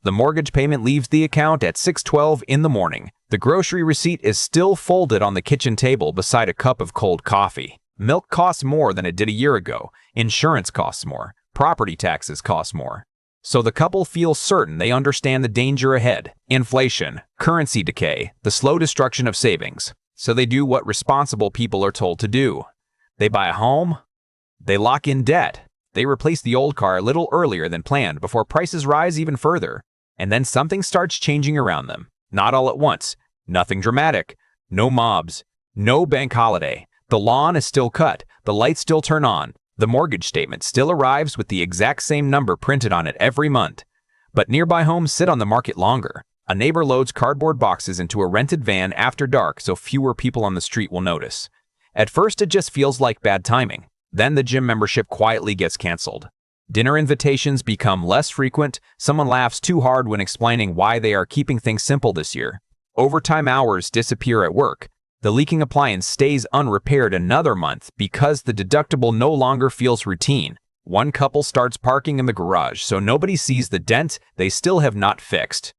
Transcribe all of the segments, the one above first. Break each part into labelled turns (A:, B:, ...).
A: The mortgage payment leaves the account at 6:12 in the morning. The grocery receipt is still folded on the kitchen table beside a cup of cold coffee. Milk costs more than it did a year ago. Insurance costs more. Property taxes cost more. So the couple feels certain they understand the danger ahead. Inflation, currency decay, the slow destruction of savings. So they do what responsible people are told to do. They buy a home. They lock in debt. They replace the old car a little earlier than planned before prices rise even further. And then something starts changing around them. Not all at once. Nothing dramatic. No mobs. No bank holiday. The lawn is still cut. The lights still turn on. The mortgage statement still arrives with the exact same number printed on it every month. But nearby homes sit on the market longer. A neighbor loads cardboard boxes into a rented van after dark so fewer people on the street will notice. At first it just feels like bad timing. Then the gym membership quietly gets canceled. Dinner invitations become less frequent. Someone laughs too hard when explaining why they are keeping things simple this year. Overtime hours disappear at work. The leaking appliance stays unrepaired another month because the deductible no longer feels routine. One couple starts parking in the garage so nobody sees the dent they still have not fixed.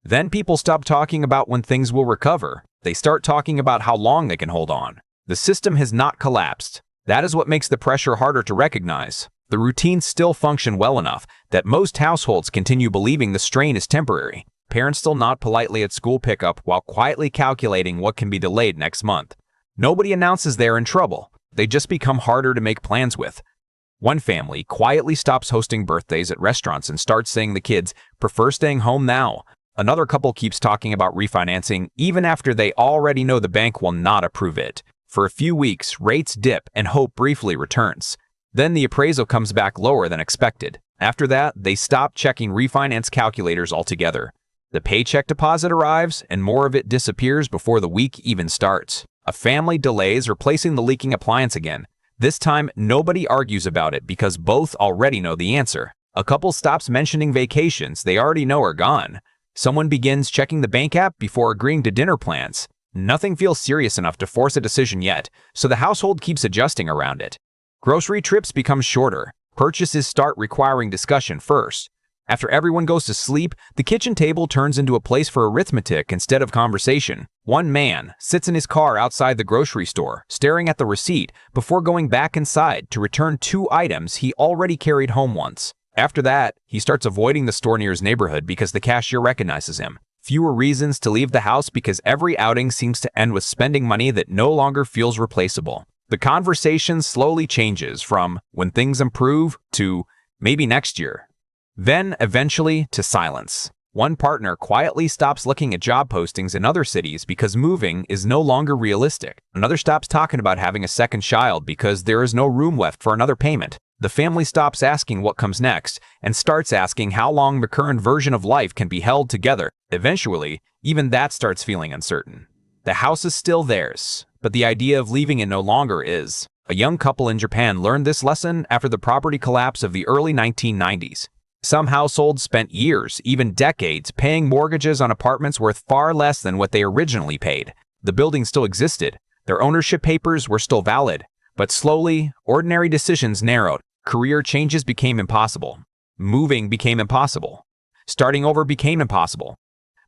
A: Then people stop talking about when things will recover. They start talking about how long they can hold on. The system has not collapsed. That is what makes the pressure harder to recognize. The routines still function well enough that most households continue believing the strain is temporary. Parents still nod politely at school pickup while quietly calculating what can be delayed next month. Nobody announces they're in trouble. They just become harder to make plans with. One family quietly stops hosting birthdays at restaurants and starts saying the kids prefer staying home now. Another couple keeps talking about refinancing even after they already know the bank will not approve it. For a few weeks, rates dip and hope briefly returns. Then the appraisal comes back lower than expected. After that, they stop checking refinance calculators altogether. The paycheck deposit arrives, and more of it disappears before the week even starts. A family delays replacing the leaking appliance again. This time, nobody argues about it because both already know the answer. A couple stops mentioning vacations they already know are gone. Someone begins checking the bank app before agreeing to dinner plans. Nothing feels serious enough to force a decision yet, so the household keeps adjusting around it. Grocery trips become shorter. Purchases start requiring discussion first. After everyone goes to sleep, the kitchen table turns into a place for arithmetic instead of conversation. One man sits in his car outside the grocery store, staring at the receipt before going back inside to return 2 items he already carried home once. After that, he starts avoiding the store near his neighborhood because the cashier recognizes him. Fewer reasons to leave the house because every outing seems to end with spending money that no longer feels replaceable. The conversation slowly changes from when things improve to maybe next year. Then, eventually, to silence. One partner quietly stops looking at job postings in other cities because moving is no longer realistic. Another stops talking about having a second child because there is no room left for another payment. The family stops asking what comes next and starts asking how long the current version of life can be held together. Eventually, even that starts feeling uncertain. The house is still theirs, but the idea of leaving it no longer is. A young couple in Japan learned this lesson after the property collapse of the early 1990s. Some households spent years, even decades, paying mortgages on apartments worth far less than what they originally paid. The building still existed. Their ownership papers were still valid. But slowly, ordinary decisions narrowed. Career changes became impossible. Moving became impossible. Starting over became impossible.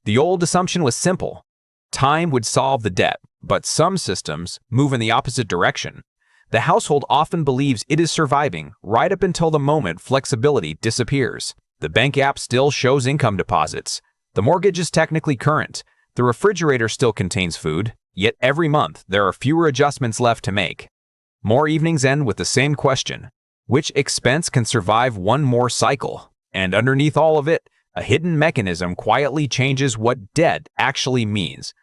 A: The old assumption was simple. Time would solve the debt, but some systems move in the opposite direction. The household often believes it is surviving right up until the moment flexibility disappears. The bank app still shows income deposits. The mortgage is technically current. The refrigerator still contains food, yet every month there are fewer adjustments left to make. More evenings end with the same question. Which expense can survive one more cycle? And underneath all of it, a hidden mechanism quietly changes what debt actually means.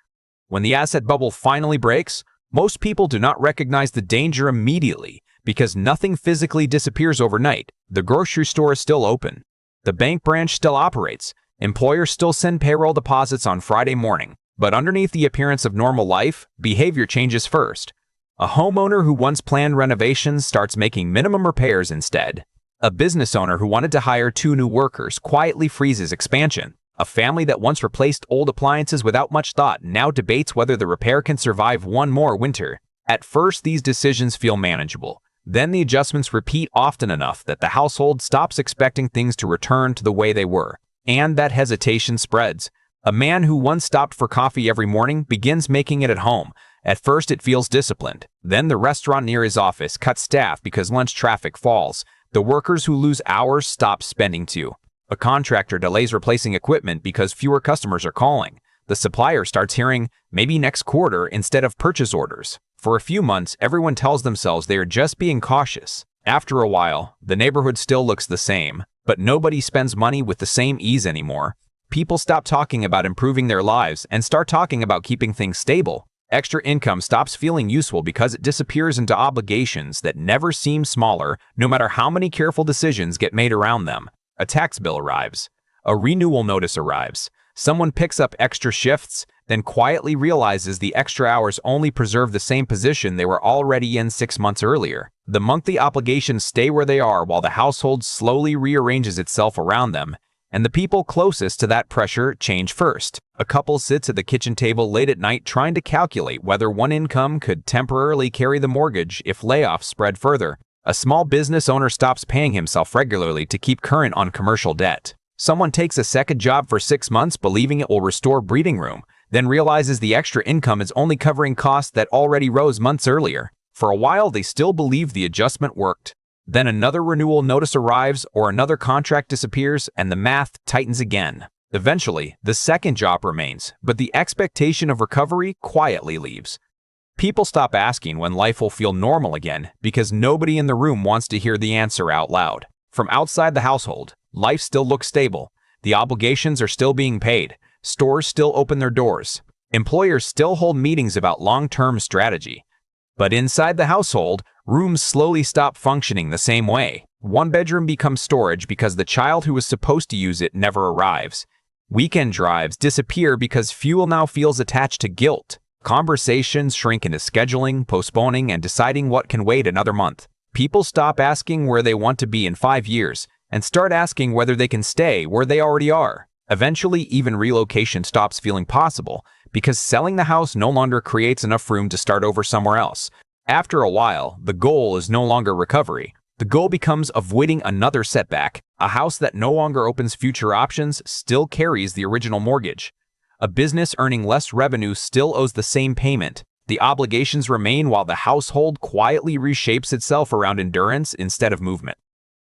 A: When the asset bubble finally breaks, most people do not recognize the danger immediately because nothing physically disappears overnight. The grocery store is still open. The bank branch still operates. Employers still send payroll deposits on Friday morning. But underneath the appearance of normal life, behavior changes first. A homeowner who once planned renovations starts making minimum repairs instead. A business owner who wanted to hire 2 new workers quietly freezes expansion. A family that once replaced old appliances without much thought now debates whether the repair can survive one more winter. At first, these decisions feel manageable. Then the adjustments repeat often enough that the household stops expecting things to return to the way they were. And that hesitation spreads. A man who once stopped for coffee every morning begins making it at home. At first it feels disciplined. Then the restaurant near his office cuts staff because lunch traffic falls. The workers who lose hours stop spending too. A contractor delays replacing equipment because fewer customers are calling. The supplier starts hearing, maybe next quarter, instead of purchase orders. For a few months, everyone tells themselves they are just being cautious. After a while, the neighborhood still looks the same, but nobody spends money with the same ease anymore. People stop talking about improving their lives and start talking about keeping things stable. Extra income stops feeling useful because it disappears into obligations that never seem smaller, no matter how many careful decisions get made around them. A tax bill arrives. A renewal notice arrives. Someone picks up extra shifts, then quietly realizes the extra hours only preserve the same position they were already in 6 months earlier. The monthly obligations stay where they are while the household slowly rearranges itself around them, and the people closest to that pressure change first. A couple sits at the kitchen table late at night trying to calculate whether one income could temporarily carry the mortgage if layoffs spread further. A small business owner stops paying himself regularly to keep current on commercial debt. Someone takes a second job for 6 months believing it will restore breathing room, then realizes the extra income is only covering costs that already rose months earlier. For a while, they still believe the adjustment worked. Then another renewal notice arrives or another contract disappears and the math tightens again. Eventually, the second job remains, but the expectation of recovery quietly leaves. People stop asking when life will feel normal again because nobody in the room wants to hear the answer out loud. From outside the household, life still looks stable. The obligations are still being paid. Stores still open their doors. Employers still hold meetings about long-term strategy. But inside the household, rooms slowly stop functioning the same way. One bedroom becomes storage because the child who was supposed to use it never arrives. Weekend drives disappear because fuel now feels attached to guilt. Conversations shrink into scheduling, postponing, and deciding what can wait another month. People stop asking where they want to be in 5 years and start asking whether they can stay where they already are. Eventually, even relocation stops feeling possible because selling the house no longer creates enough room to start over somewhere else. After a while, the goal is no longer recovery. The goal becomes avoiding another setback. A house that no longer opens future options still carries the original mortgage. A business earning less revenue still owes the same payment. The obligations remain while the household quietly reshapes itself around endurance instead of movement.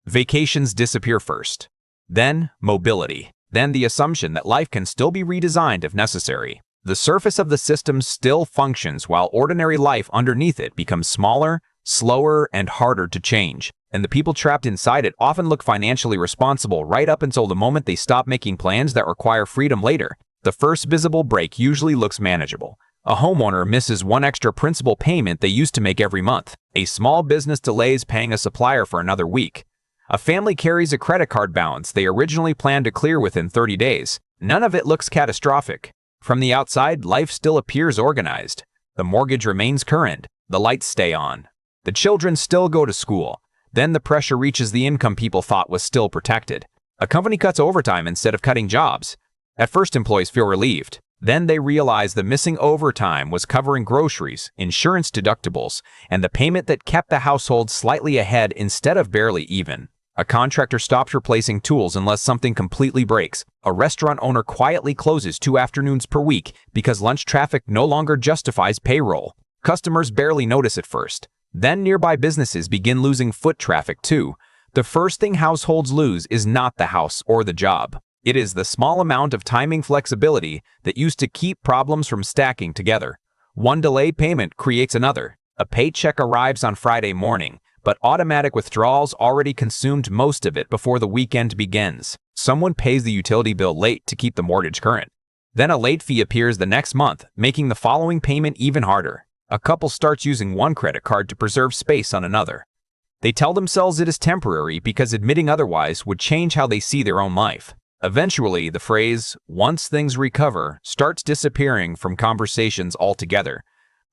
A: Vacations disappear first. Then, mobility. Then the assumption that life can still be redesigned if necessary. The surface of the system still functions while ordinary life underneath it becomes smaller, slower, and harder to change. And the people trapped inside it often look financially responsible right up until the moment they stop making plans that require freedom later. The first visible break usually looks manageable. A homeowner misses one extra principal payment they used to make every month. A small business delays paying a supplier for another week. A family carries a credit card balance they originally planned to clear within 30 days. None of it looks catastrophic. From the outside, life still appears organized. The mortgage remains current. The lights stay on. The children still go to school. Then the pressure reaches the income people thought was still protected. A company cuts overtime instead of cutting jobs. At first, employees feel relieved. Then they realize the missing overtime was covering groceries, insurance deductibles, and the payment that kept the household slightly ahead instead of barely even. A contractor stops replacing tools unless something completely breaks. A restaurant owner quietly closes 2 afternoons per week because lunch traffic no longer justifies payroll. Customers barely notice at first. Then nearby businesses begin losing foot traffic too. The first thing households lose is not the house or the job. It is the small amount of timing flexibility that used to keep problems from stacking together. One delayed payment creates another. A paycheck arrives on Friday morning, but automatic withdrawals already consumed most of it before the weekend begins. Someone pays the utility bill late to keep the mortgage current. Then a late fee appears the next month, making the following payment even harder. A couple starts using one credit card to preserve space on another. They tell themselves it is temporary because admitting otherwise would change how they see their own life. Eventually, the phrase, "once things recover," starts disappearing from conversations altogether.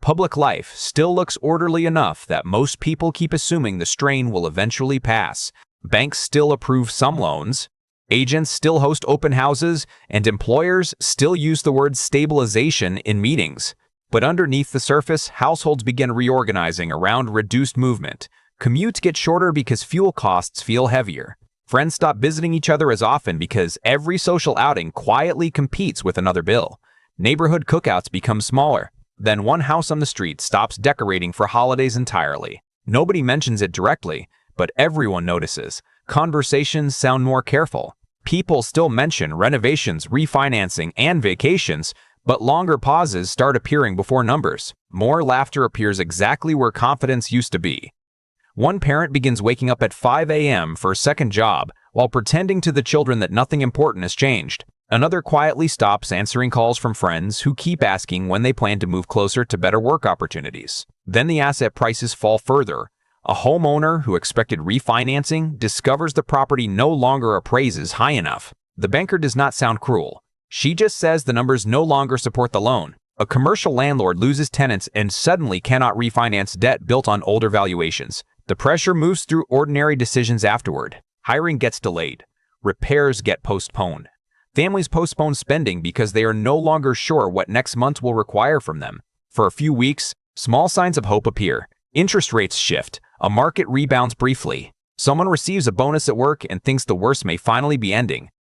A: Public life still looks orderly enough that most people keep assuming the strain will eventually pass. Banks still approve some loans, agents still host open houses, and employers still use the word stabilization in meetings. But underneath the surface, households begin reorganizing around reduced movement. Commutes get shorter because fuel costs feel heavier. Friends stop visiting each other as often because every social outing quietly competes with another bill. Neighborhood cookouts become smaller. Then one house on the street stops decorating for holidays entirely. Nobody mentions it directly, but everyone notices. Conversations sound more careful. People still mention renovations, refinancing, and vacations, but longer pauses start appearing before numbers. More laughter appears exactly where confidence used to be. One parent begins waking up at 5 a.m. for a second job while pretending to the children that nothing important has changed. Another quietly stops answering calls from friends who keep asking when they plan to move closer to better work opportunities. Then the asset prices fall further. A homeowner who expected refinancing discovers the property no longer appraises high enough. The banker does not sound cruel. She just says the numbers no longer support the loan. A commercial landlord loses tenants and suddenly cannot refinance debt built on older valuations. The pressure moves through ordinary decisions afterward. Hiring gets delayed. Repairs get postponed. Families postpone spending because they are no longer sure what next month will require from them. For a few weeks, small signs of hope appear. Interest rates shift. A market rebounds briefly. Someone receives a bonus at work and thinks the worst may finally be ending.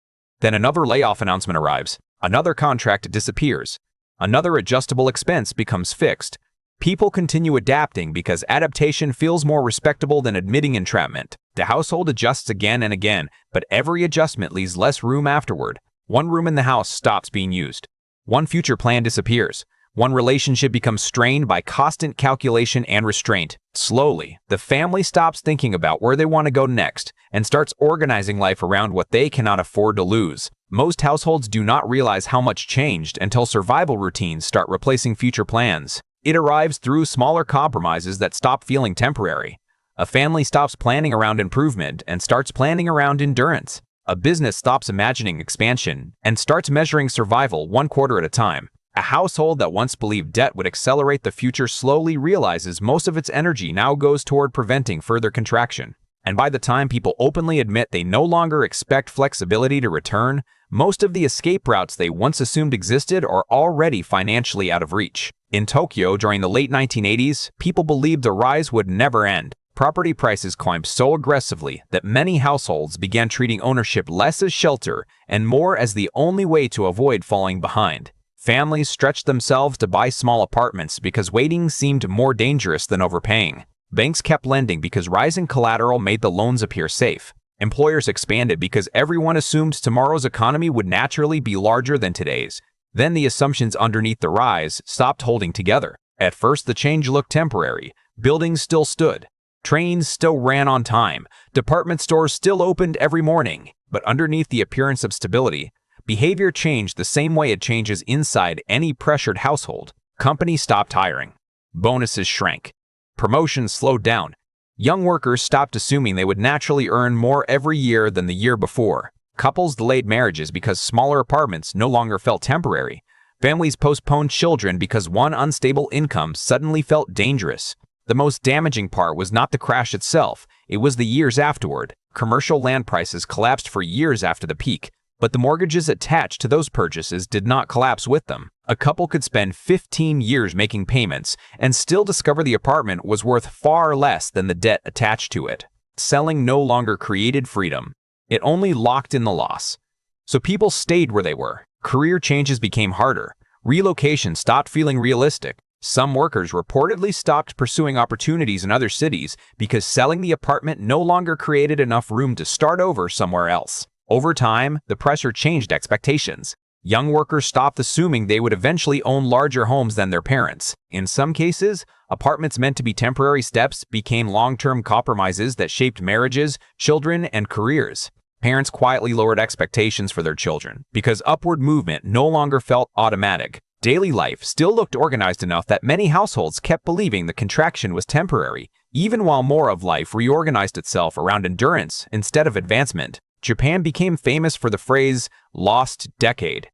A: Then another layoff announcement arrives. Another contract disappears. Another adjustable expense becomes fixed. People continue adapting because adaptation feels more respectable than admitting entrapment. The household adjusts again and again, but every adjustment leaves less room afterward. One room in the house stops being used. One future plan disappears. One relationship becomes strained by constant calculation and restraint. Slowly, the family stops thinking about where they want to go next and starts organizing life around what they cannot afford to lose. Most households do not realize how much changed until survival routines start replacing future plans. It arrives through smaller compromises that stop feeling temporary. A family stops planning around improvement and starts planning around endurance. A business stops imagining expansion and starts measuring survival one quarter at a time. A household that once believed debt would accelerate the future slowly realizes most of its energy now goes toward preventing further contraction. And by the time people openly admit they no longer expect flexibility to return, most of the escape routes they once assumed existed are already financially out of reach. In Tokyo during the late 1980s, people believed the rise would never end. Property prices climbed so aggressively that many households began treating ownership less as shelter and more as the only way to avoid falling behind. Families stretched themselves to buy small apartments because waiting seemed more dangerous than overpaying. Banks kept lending because rising collateral made the loans appear safe. Employers expanded because everyone assumed tomorrow's economy would naturally be larger than today's. Then the assumptions underneath the rise stopped holding together. At first, the change looked temporary. Buildings still stood. Trains still ran on time. Department stores still opened every morning. But underneath the appearance of stability, behavior changed the same way it changes inside any pressured household. Companies stopped hiring. Bonuses shrank. Promotions slowed down. Young workers stopped assuming they would naturally earn more every year than the year before. Couples delayed marriages because smaller apartments no longer felt temporary. Families postponed children because one unstable income suddenly felt dangerous. The most damaging part was not the crash itself, it was the years afterward. Commercial land prices collapsed for years after the peak, but the mortgages attached to those purchases did not collapse with them. A couple could spend 15 years making payments and still discover the apartment was worth far less than the debt attached to it. Selling no longer created freedom. It only locked in the loss. So people stayed where they were. Career changes became harder. Relocation stopped feeling realistic. Some workers reportedly stopped pursuing opportunities in other cities because selling the apartment no longer created enough room to start over somewhere else. Over time, the pressure changed expectations. Young workers stopped assuming they would eventually own larger homes than their parents. In some cases, apartments meant to be temporary steps became long-term compromises that shaped marriages, children, and careers. Parents quietly lowered expectations for their children because upward movement no longer felt automatic. Daily life still looked organized enough that many households kept believing the contraction was temporary, even while more of life reorganized itself around endurance instead of advancement. Japan became famous for the phrase, "lost decade."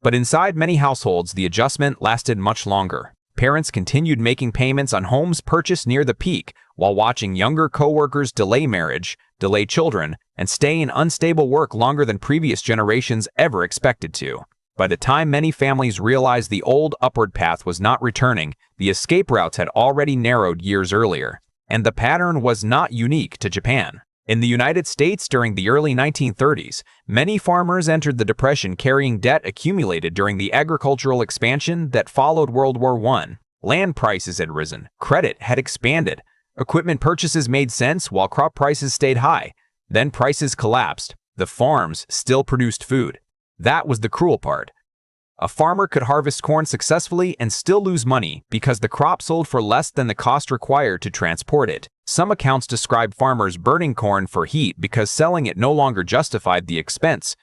A: But inside many households, the adjustment lasted much longer. Parents continued making payments on homes purchased near the peak, while watching younger coworkers delay marriage, delay children, and stay in unstable work longer than previous generations ever expected to. By the time many families realized the old upward path was not returning, the escape routes had already narrowed years earlier. And the pattern was not unique to Japan. In the United States during the early 1930s, many farmers entered the Depression carrying debt accumulated during the agricultural expansion that followed World War I. Land prices had risen, credit had expanded, equipment purchases made sense while crop prices stayed high. Then prices collapsed. The farms still produced food. That was the cruel part. A farmer could harvest corn successfully and still lose money because the crop sold for less than the cost required to transport it. Some accounts describe farmers burning corn for heat because selling it no longer justified the expense.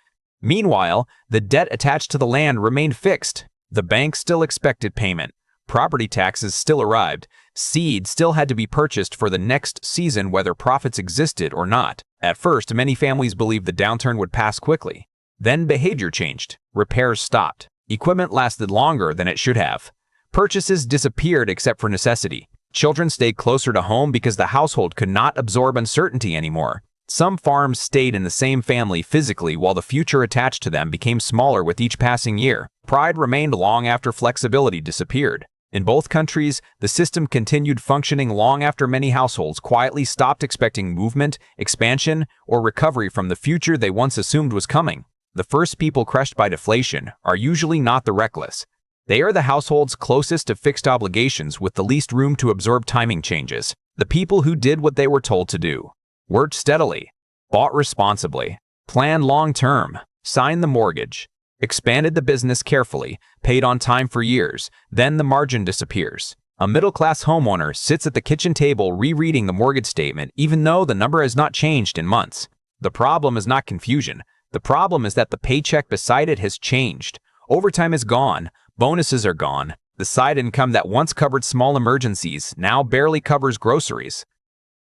A: Meanwhile, the debt attached to the land remained fixed. The bank still expected payment. Property taxes still arrived. Seed still had to be purchased for the next season whether profits existed or not. At first, many families believed the downturn would pass quickly. Then behavior changed. Repairs stopped. Equipment lasted longer than it should have. Purchases disappeared except for necessity. Children stayed closer to home because the household could not absorb uncertainty anymore. Some farms stayed in the same family physically while the future attached to them became smaller with each passing year. Pride remained long after flexibility disappeared. In both countries, the system continued functioning long after many households quietly stopped expecting movement, expansion, or recovery from the future they once assumed was coming. The first people crushed by deflation are usually not the reckless. They are the households closest to fixed obligations with the least room to absorb timing changes. The people who did what they were told to do. Worked steadily, bought responsibly, planned long-term, signed the mortgage, expanded the business carefully, paid on time for years, then the margin disappears. A middle-class homeowner sits at the kitchen table rereading the mortgage statement even though the number has not changed in months. The problem is not confusion. The problem is that the paycheck beside it has changed. Overtime is gone. Bonuses are gone. The side income that once covered small emergencies now barely covers groceries.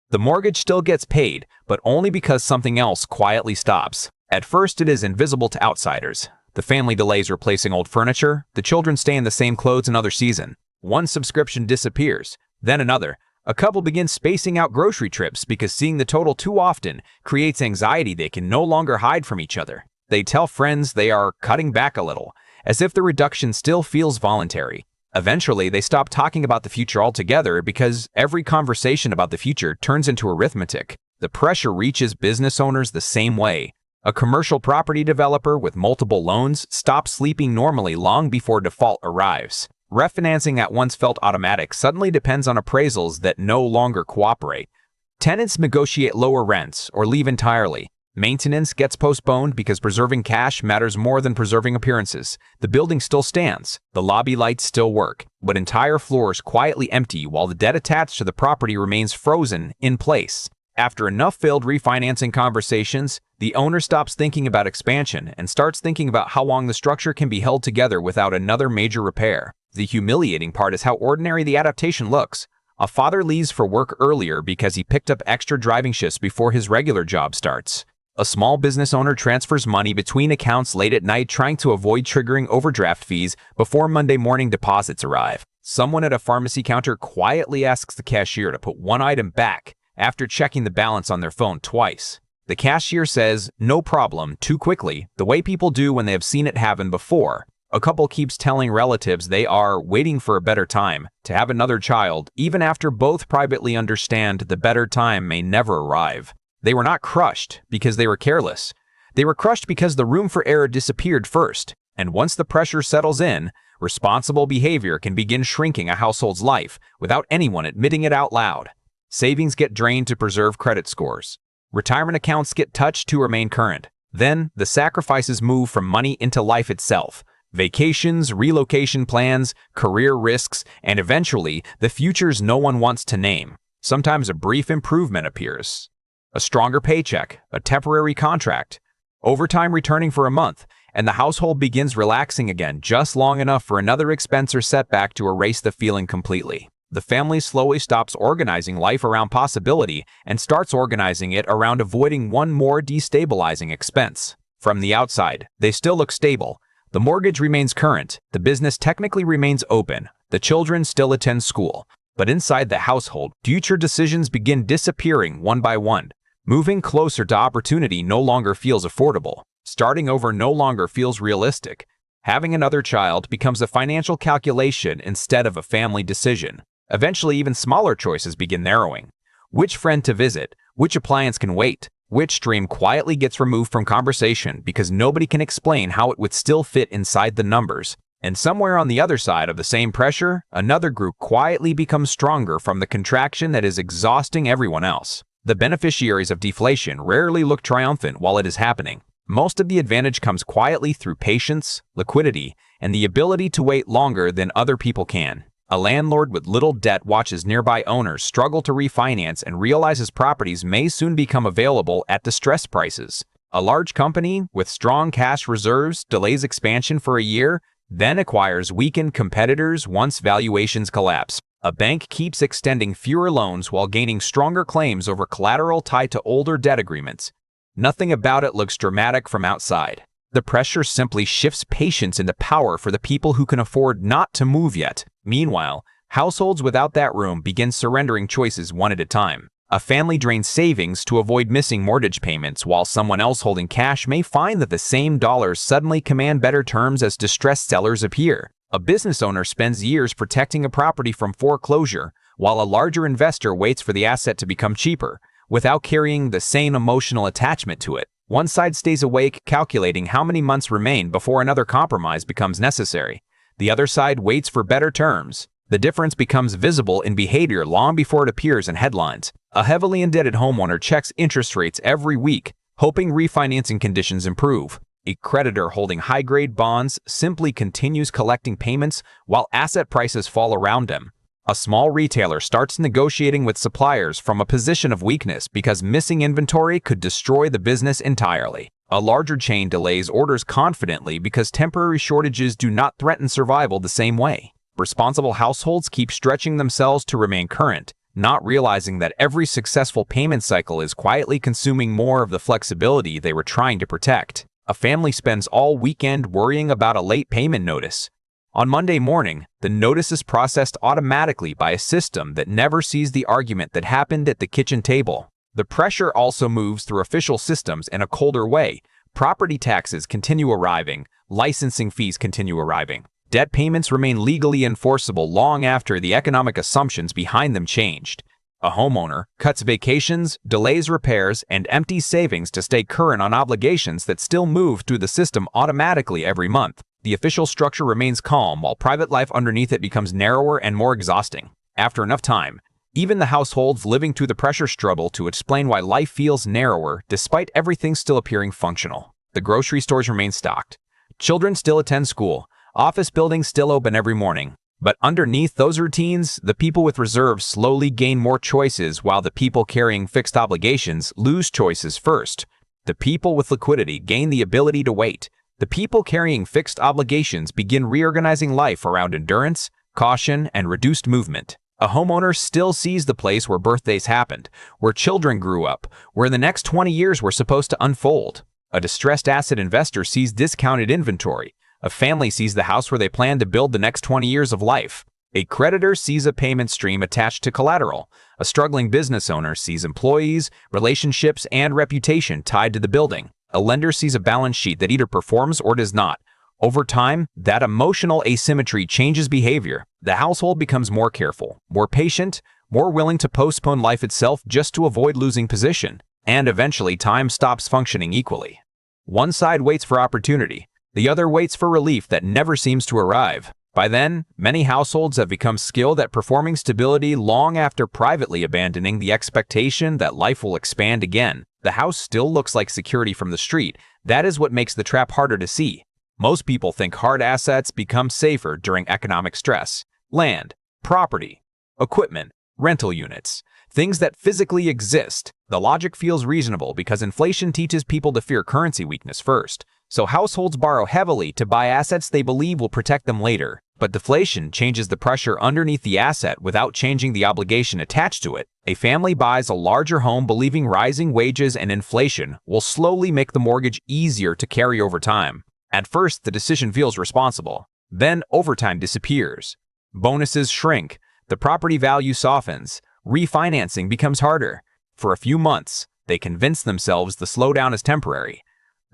A: The mortgage still gets paid, but only because something else quietly stops. At first, it is invisible to outsiders. The family delays replacing old furniture. The children stay in the same clothes another season. One subscription disappears, then another. A couple begins spacing out grocery trips because seeing the total too often creates anxiety they can no longer hide from each other. They tell friends they are cutting back a little, as if the reduction still feels voluntary. Eventually, they stop talking about the future altogether because every conversation about the future turns into arithmetic. The pressure reaches business owners the same way. A commercial property developer with multiple loans stops sleeping normally long before default arrives. Refinancing that once felt automatic suddenly depends on appraisals that no longer cooperate. Tenants negotiate lower rents or leave entirely. Maintenance gets postponed because preserving cash matters more than preserving appearances. The building still stands. The lobby lights still work, but entire floors quietly empty while the debt attached to the property remains frozen in place. After enough failed refinancing conversations, the owner stops thinking about expansion and starts thinking about how long the structure can be held together without another major repair. The humiliating part is how ordinary the adaptation looks. A father leaves for work earlier because he picked up extra driving shifts before his regular job starts. A small business owner transfers money between accounts late at night trying to avoid triggering overdraft fees before Monday morning deposits arrive. Someone at a pharmacy counter quietly asks the cashier to put one item back after checking the balance on their phone twice. The cashier says, "No problem," too quickly, the way people do when they have seen it happen before. A couple keeps telling relatives they are waiting for a better time to have another child, even after both privately understand the better time may never arrive. They were not crushed because they were careless. They were crushed because the room for error disappeared first. And once the pressure settles in, responsible behavior can begin shrinking a household's life without anyone admitting it out loud. Savings get drained to preserve credit scores. Retirement accounts get touched to remain current. Then, the sacrifices move from money into life itself. Vacations, relocation plans, career risks, and eventually, the futures no one wants to name. Sometimes a brief improvement appears. A stronger paycheck, a temporary contract, overtime returning for a month, and the household begins relaxing again just long enough for another expense or setback to erase the feeling completely. The family slowly stops organizing life around possibility and starts organizing it around avoiding one more destabilizing expense. From the outside, they still look stable. The mortgage remains current, the business technically remains open, the children still attend school. But inside the household, future decisions begin disappearing one by one. Moving closer to opportunity no longer feels affordable. Starting over no longer feels realistic. Having another child becomes a financial calculation instead of a family decision. Eventually, even smaller choices begin narrowing. Which friend to visit, Which appliance can wait? Which dream quietly gets removed from conversation because nobody can explain how it would still fit inside the numbers? And somewhere on the other side of the same pressure, another group quietly becomes stronger from the contraction that is exhausting everyone else. The beneficiaries of deflation rarely look triumphant while it is happening. Most of the advantage comes quietly through patience, liquidity, and the ability to wait longer than other people can. A landlord with little debt watches nearby owners struggle to refinance and realizes properties may soon become available at distressed prices. A large company with strong cash reserves delays expansion for a year, then acquires weakened competitors once valuations collapse. A bank keeps extending fewer loans while gaining stronger claims over collateral tied to older debt agreements. Nothing about it looks dramatic from outside. The pressure simply shifts patience into power for the people who can afford not to move yet. Meanwhile, households without that room begin surrendering choices one at a time. A family drains savings to avoid missing mortgage payments, while someone else holding cash may find that the same dollars suddenly command better terms as distressed sellers appear. A business owner spends years protecting a property from foreclosure, while a larger investor waits for the asset to become cheaper, without carrying the same emotional attachment to it. One side stays awake, calculating how many months remain before another compromise becomes necessary. The other side waits for better terms. The difference becomes visible in behavior long before it appears in headlines. A heavily indebted homeowner checks interest rates every week, hoping refinancing conditions improve. A creditor holding high-grade bonds simply continues collecting payments while asset prices fall around him. A small retailer starts negotiating with suppliers from a position of weakness because missing inventory could destroy the business entirely. A larger chain delays orders confidently because temporary shortages do not threaten survival the same way. Responsible households keep stretching themselves to remain current, not realizing that every successful payment cycle is quietly consuming more of the flexibility they were trying to protect. A family spends all weekend worrying about a late payment notice. On Monday morning, the notice is processed automatically by a system that never sees the argument that happened at the kitchen table. The pressure also moves through official systems in a colder way. Property taxes continue arriving, licensing fees continue arriving. Debt payments remain legally enforceable long after the economic assumptions behind them changed. A homeowner cuts vacations, delays repairs, and empties savings to stay current on obligations that still move through the system automatically every month. The official structure remains calm while private life underneath it becomes narrower and more exhausting. After enough time, even the households living through the pressure struggle to explain why life feels narrower despite everything still appearing functional. The grocery stores remain stocked. Children still attend school. Office buildings still open every morning. But underneath those routines, the people with reserves slowly gain more choices while the people carrying fixed obligations lose choices first. The people with liquidity gain the ability to wait. The people carrying fixed obligations begin reorganizing life around endurance, caution, and reduced movement. A homeowner still sees the place where birthdays happened, where children grew up, where the next 20 years were supposed to unfold. A distressed asset investor sees discounted inventory. A family sees the house where they plan to build the next 20 years of life. A creditor sees a payment stream attached to collateral. A struggling business owner sees employees, relationships, and reputation tied to the building. A lender sees a balance sheet that either performs or does not. Over time, that emotional asymmetry changes behavior. The household becomes more careful, more patient, more willing to postpone life itself just to avoid losing position. And eventually, time stops functioning equally. One side waits for opportunity. The other waits for relief that never seems to arrive. By then, many households have become skilled at performing stability long after privately abandoning the expectation that life will expand again. The house still looks like security from the street. That is what makes the trap harder to see. Most people think hard assets become safer during economic stress. Land, property, equipment, rental units, things that physically exist. The logic feels reasonable because inflation teaches people to fear currency weakness first. So households borrow heavily to buy assets they believe will protect them later. But deflation changes the pressure underneath the asset without changing the obligation attached to it. A family buys a larger home believing rising wages and inflation will slowly make the mortgage easier to carry over time. At first, the decision feels responsible. Then, overtime disappears. Bonuses shrink. The property value softens. Refinancing becomes harder. For a few months, they convince themselves the slowdown is temporary.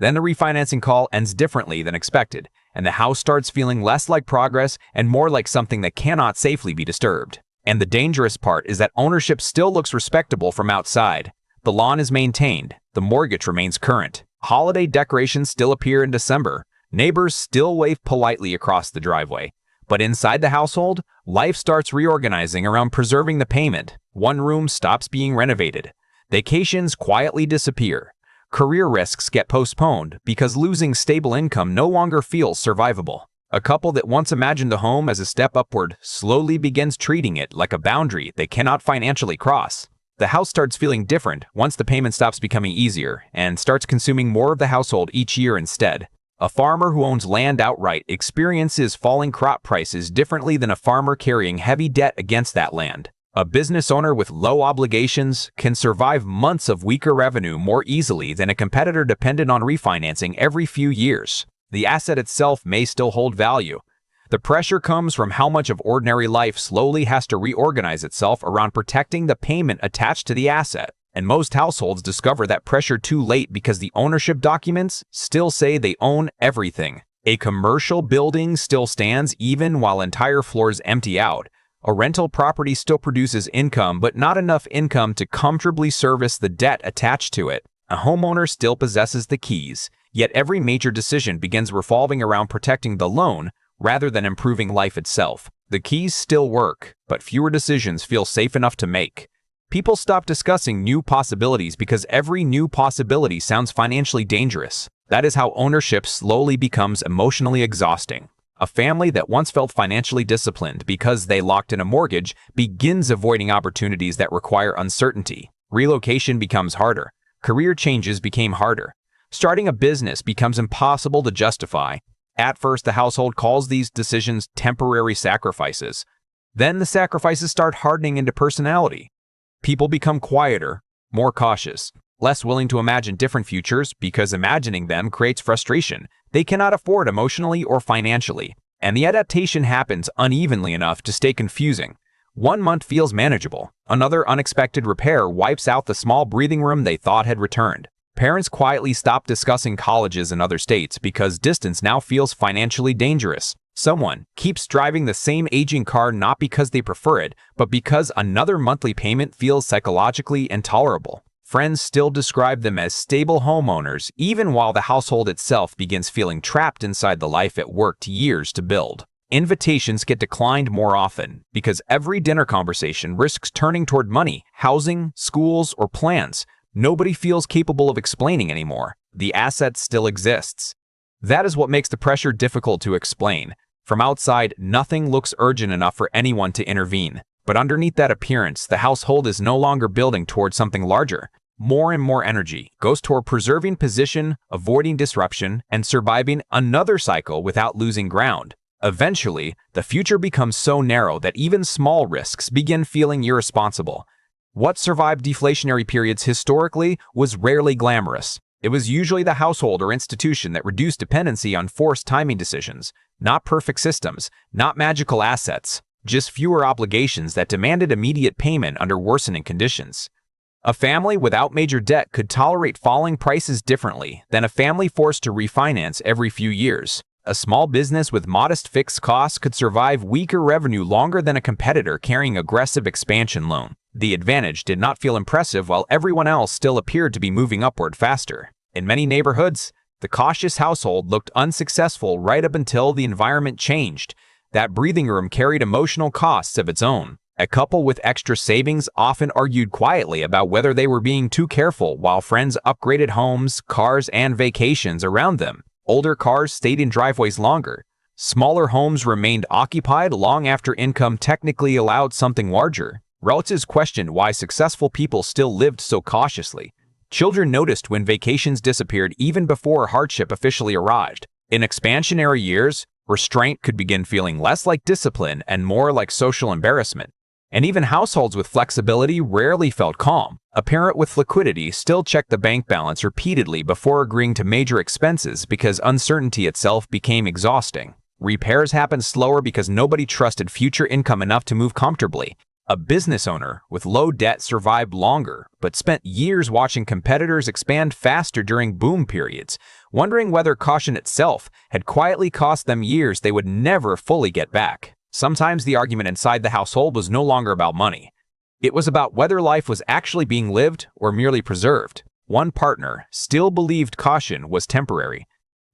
A: Then the refinancing call ends differently than expected, and the house starts feeling less like progress and more like something that cannot safely be disturbed. And the dangerous part is that ownership still looks respectable from outside. The lawn is maintained. The mortgage remains current. Holiday decorations still appear in December. Neighbors still wave politely across the driveway. But inside the household, life starts reorganizing around preserving the payment. One room stops being renovated. Vacations quietly disappear. Career risks get postponed because losing stable income no longer feels survivable. A couple that once imagined the home as a step upward slowly begins treating it like a boundary they cannot financially cross. The house starts feeling different once the payment stops becoming easier and starts consuming more of the household each year instead. A farmer who owns land outright experiences falling crop prices differently than a farmer carrying heavy debt against that land. A business owner with low obligations can survive months of weaker revenue more easily than a competitor dependent on refinancing every few years. The asset itself may still hold value. The pressure comes from how much of ordinary life slowly has to reorganize itself around protecting the payment attached to the asset. And most households discover that pressure too late because the ownership documents still say they own everything. A commercial building still stands even while entire floors empty out. A rental property still produces income, but not enough income to comfortably service the debt attached to it. A homeowner still possesses the keys, yet every major decision begins revolving around protecting the loan rather than improving life itself. The keys still work, but fewer decisions feel safe enough to make. People stop discussing new possibilities because every new possibility sounds financially dangerous. That is how ownership slowly becomes emotionally exhausting. A family that once felt financially disciplined because they locked in a mortgage begins avoiding opportunities that require uncertainty. Relocation becomes harder. Career changes became harder. Starting a business becomes impossible to justify. At first, the household calls these decisions temporary sacrifices. Then the sacrifices start hardening into personality. People become quieter, more cautious, less willing to imagine different futures because imagining them creates frustration they cannot afford emotionally or financially, and the adaptation happens unevenly enough to stay confusing. 1 month feels manageable. Another unexpected repair wipes out the small breathing room they thought had returned. Parents quietly stop discussing colleges in other states because distance now feels financially dangerous. Someone keeps driving the same aging car not because they prefer it, but because another monthly payment feels psychologically intolerable. Friends still describe them as stable homeowners, even while the household itself begins feeling trapped inside the life it worked years to build. Invitations get declined more often because every dinner conversation risks turning toward money, housing, schools, or plans. Nobody feels capable of explaining anymore. The asset still exists. That is what makes the pressure difficult to explain. From outside, nothing looks urgent enough for anyone to intervene. But underneath that appearance, the household is no longer building towards something larger. More and more energy goes toward preserving position, avoiding disruption, and surviving another cycle without losing ground. Eventually, the future becomes so narrow that even small risks begin feeling irresponsible. What survived deflationary periods historically was rarely glamorous. It was usually the household or institution that reduced dependency on forced timing decisions, not perfect systems, not magical assets, just fewer obligations that demanded immediate payment under worsening conditions. A family without major debt could tolerate falling prices differently than a family forced to refinance every few years. A small business with modest fixed costs could survive weaker revenue longer than a competitor carrying aggressive expansion loan. The advantage did not feel impressive while everyone else still appeared to be moving upward faster. In many neighborhoods, the cautious household looked unsuccessful right up until the environment changed. That breathing room carried emotional costs of its own. A couple with extra savings often argued quietly about whether they were being too careful while friends upgraded homes, cars, and vacations around them. Older cars stayed in driveways longer. Smaller homes remained occupied long after income technically allowed something larger. Relatives questioned why successful people still lived so cautiously. Children noticed when vacations disappeared even before hardship officially arrived. In expansionary years, restraint could begin feeling less like discipline and more like social embarrassment. And even households with flexibility rarely felt calm. A parent with liquidity still checked the bank balance repeatedly before agreeing to major expenses because uncertainty itself became exhausting. Repairs happened slower because nobody trusted future income enough to move comfortably. A business owner with low debt survived longer, but spent years watching competitors expand faster during boom periods, wondering whether caution itself had quietly cost them years they would never fully get back. Sometimes the argument inside the household was no longer about money. It was about whether life was actually being lived or merely preserved. One partner still believed caution was temporary.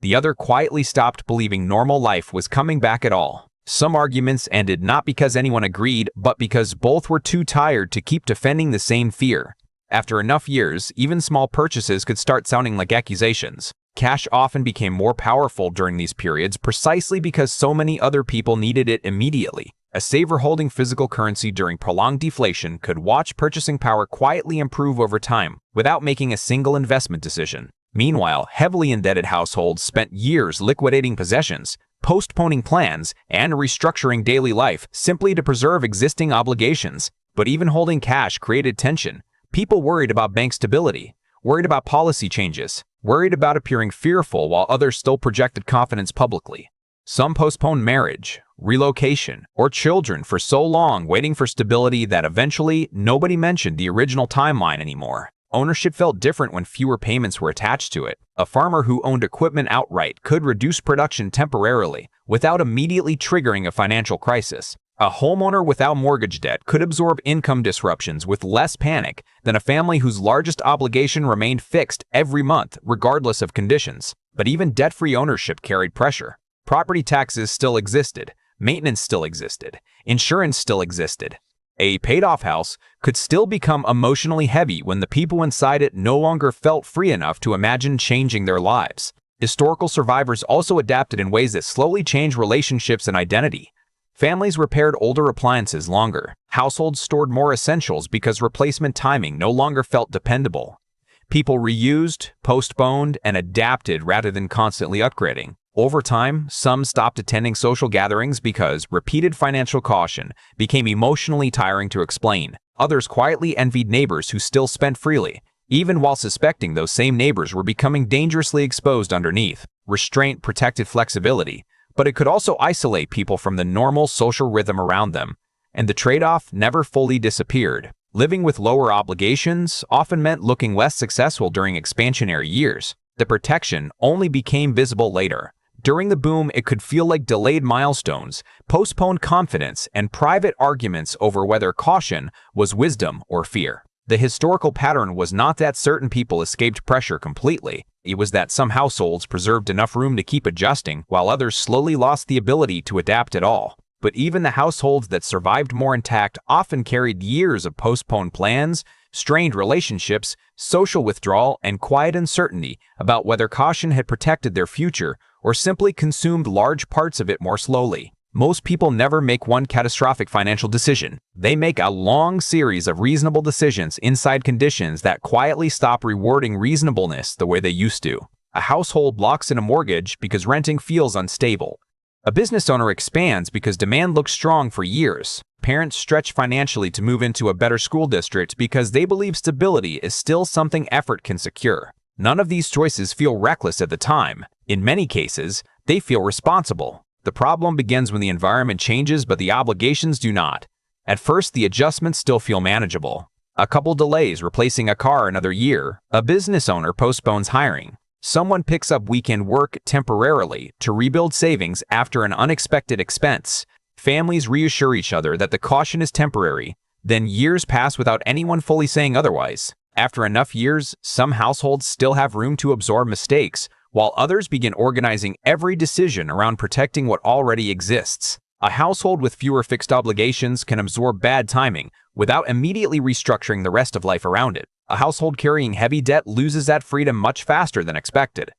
A: The other quietly stopped believing normal life was coming back at all. Some arguments ended not because anyone agreed, but because both were too tired to keep defending the same fear. After enough years, even small purchases could start sounding like accusations. Cash often became more powerful during these periods precisely because so many other people needed it immediately. A saver holding physical currency during prolonged deflation could watch purchasing power quietly improve over time without making a single investment decision. Meanwhile, heavily indebted households spent years liquidating possessions, postponing plans, and restructuring daily life simply to preserve existing obligations. But even holding cash created tension. People worried about bank stability, worried about policy changes, worried about appearing fearful while others still projected confidence publicly. Some postponed marriage, relocation, or children for so long waiting for stability that eventually nobody mentioned the original timeline anymore. Ownership felt different when fewer payments were attached to it. A farmer who owned equipment outright could reduce production temporarily without immediately triggering a financial crisis. A homeowner without mortgage debt could absorb income disruptions with less panic than a family whose largest obligation remained fixed every month, regardless of conditions. But even debt-free ownership carried pressure. Property taxes still existed, maintenance still existed, insurance still existed. A paid-off house could still become emotionally heavy when the people inside it no longer felt free enough to imagine changing their lives. Historical survivors also adapted in ways that slowly changed relationships and identity. Families repaired older appliances longer. Households stored more essentials because replacement timing no longer felt dependable. People reused, postponed, and adapted rather than constantly upgrading. Over time, some stopped attending social gatherings because repeated financial caution became emotionally tiring to explain. Others quietly envied neighbors who still spent freely, even while suspecting those same neighbors were becoming dangerously exposed underneath. Restraint protected flexibility, but it could also isolate people from the normal social rhythm around them, and the trade-off never fully disappeared. Living with lower obligations often meant looking less successful during expansionary years. The protection only became visible later. During the boom, it could feel like delayed milestones, postponed confidence, and private arguments over whether caution was wisdom or fear. The historical pattern was not that certain people escaped pressure completely. It was that some households preserved enough room to keep adjusting, while others slowly lost the ability to adapt at all. But even the households that survived more intact often carried years of postponed plans, strained relationships, social withdrawal, and quiet uncertainty about whether caution had protected their future or simply consumed large parts of it more slowly. Most people never make one catastrophic financial decision. They make a long series of reasonable decisions inside conditions that quietly stop rewarding reasonableness the way they used to. A household locks in a mortgage because renting feels unstable. A business owner expands because demand looks strong for years. Parents stretch financially to move into a better school district because they believe stability is still something effort can secure. None of these choices feel reckless at the time. In many cases, they feel responsible. The problem begins when the environment changes but the obligations do not. At first, the adjustments still feel manageable. A couple delays replacing a car another year. A business owner postpones hiring. Someone picks up weekend work temporarily to rebuild savings after an unexpected expense. Families reassure each other that the caution is temporary. Then years pass without anyone fully saying otherwise. After enough years, some households still have room to absorb mistakes, while others begin organizing every decision around protecting what already exists. A household with fewer fixed obligations can absorb bad timing without immediately restructuring the rest of life around it. A household carrying heavy debt loses that freedom much faster than expected.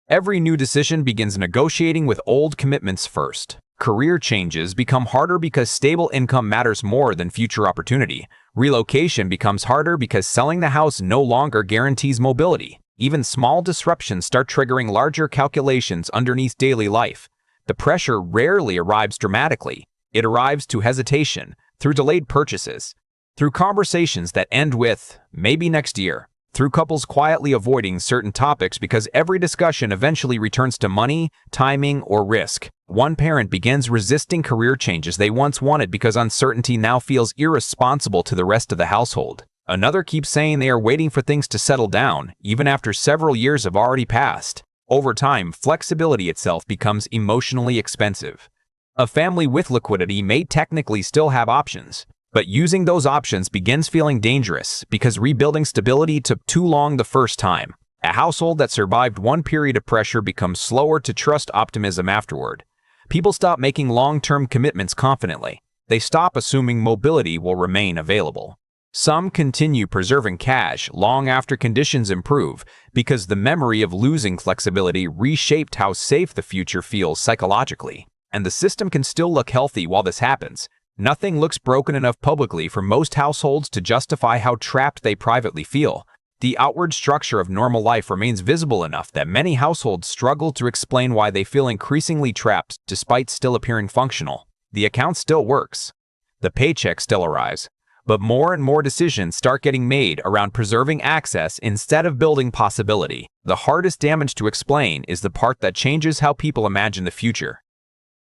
A: Every new decision begins negotiating with old commitments first. Career changes become harder because stable income matters more than future opportunity. Relocation becomes harder because selling the house no longer guarantees mobility. Even small disruptions start triggering larger calculations underneath daily life. The pressure rarely arrives dramatically. It arrives through hesitation, through delayed purchases, through conversations that end with, maybe next year, through couples quietly avoiding certain topics because every discussion eventually returns to money, timing, or risk. One parent begins resisting career changes they once wanted because uncertainty now feels irresponsible to the rest of the household. Another keeps saying they are waiting for things to settle down, even after several years have already passed. Over time, flexibility itself becomes emotionally expensive. A family with liquidity may technically still have options. But using those options begins feeling dangerous because rebuilding stability took too long the first time. A household that survived one period of pressure becomes slower to trust optimism afterward. People stop making long-term commitments confidently. They stop assuming mobility will remain available. Some continue preserving cash long after conditions improve because the memory of losing flexibility reshaped how safe the future feels psychologically. And the system can still look healthy while this happens. Nothing looks broken enough publicly for most households to justify how trapped they privately feel. The outward structure of normal life remains visible enough that many households struggle to explain why they feel increasingly trapped despite still appearing functional. The account still works. The paycheck still arrives. But more and more decisions start getting made around preserving access instead of building possibility. The hardest damage to explain is the part that changes how people imagine the future.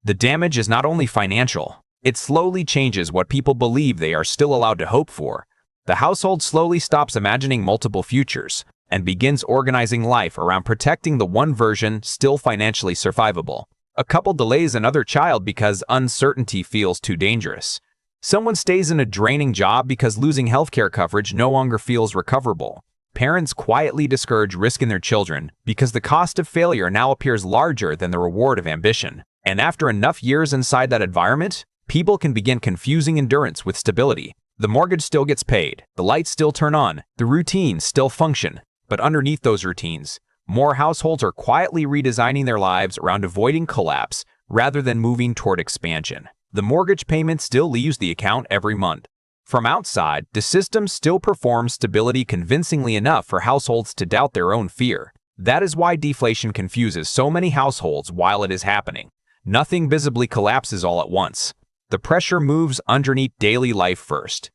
A: The damage is not only financial. It slowly changes what people believe they are still allowed to hope for. The household slowly stops imagining multiple futures and begins organizing life around protecting the one version still financially survivable. A couple delays another child because uncertainty feels too dangerous. Someone stays in a draining job because losing healthcare coverage no longer feels recoverable. Parents quietly discourage risk in their children because the cost of failure now appears larger than the reward of ambition. And after enough years inside that environment, people can begin confusing endurance with stability. The mortgage still gets paid, the lights still turn on, the routines still function. But underneath those routines, more households are quietly redesigning their lives around avoiding collapse rather than moving toward expansion. The mortgage payment still leaves the account every month. From outside, the system still performs stability convincingly enough for households to doubt their own fear. That is why deflation confuses so many households while it is happening. Nothing visibly collapses all at once. The pressure moves underneath daily life first.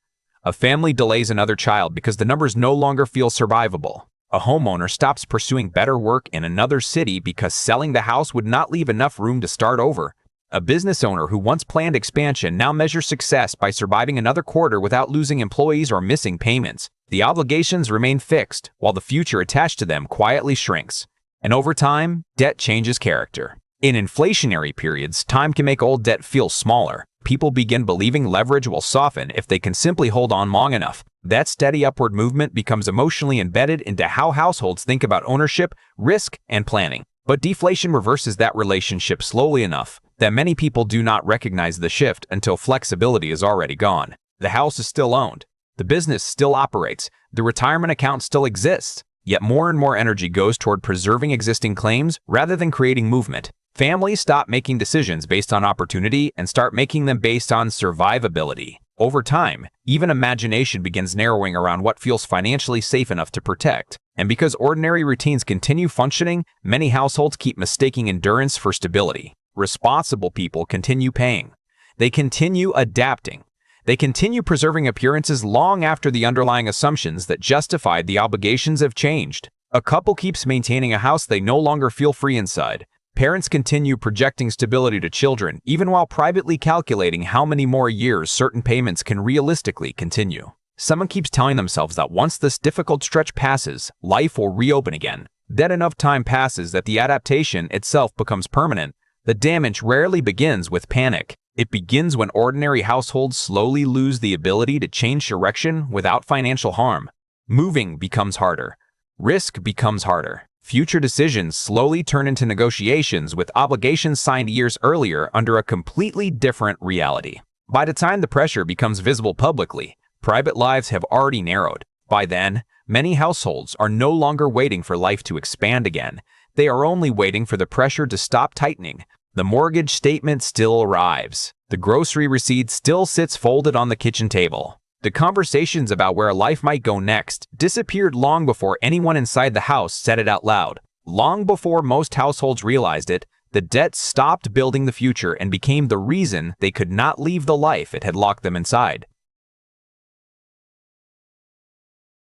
A: A family delays another child because the numbers no longer feel survivable. A homeowner stops pursuing better work in another city because selling the house would not leave enough room to start over. A business owner who once planned expansion now measures success by surviving another quarter without losing employees or missing payments. The obligations remain fixed, while the future attached to them quietly shrinks. And over time, debt changes character. In inflationary periods, time can make old debt feel smaller. People begin believing leverage will soften if they can simply hold on long enough. That steady upward movement becomes emotionally embedded into how households think about ownership, risk, and planning. But deflation reverses that relationship slowly enough that many people do not recognize the shift until flexibility is already gone. The house is still owned. The business still operates. The retirement account still exists. Yet more and more energy goes toward preserving existing claims rather than creating movement. Families stop making decisions based on opportunity and start making them based on survivability. Over time, even imagination begins narrowing around what feels financially safe enough to protect. And because ordinary routines continue functioning, many households keep mistaking endurance for stability. Responsible people continue paying. They continue adapting. They continue preserving appearances long after the underlying assumptions that justified the obligations have changed. A couple keeps maintaining a house they no longer feel free inside. Parents continue projecting stability to children, even while privately calculating how many more years certain payments can realistically continue. Someone keeps telling themselves that once this difficult stretch passes, life will reopen again. Then enough time passes that the adaptation itself becomes permanent. The damage rarely begins with panic. It begins when ordinary households slowly lose the ability to change direction without financial harm. Moving becomes harder. Risk becomes harder. Future decisions slowly turn into negotiations with obligations signed years earlier under a completely different reality. By the time the pressure becomes visible publicly, private lives have already narrowed. By then, many households are no longer waiting for life to expand again. They are only waiting for the pressure to stop tightening. The mortgage statement still arrives. The grocery receipt still sits folded on the kitchen table. The conversations about where life might go next disappeared long before anyone inside the house said it out loud. Long before most households realized it, the debt stopped building the future and became the reason they could not leave the life it had locked them inside.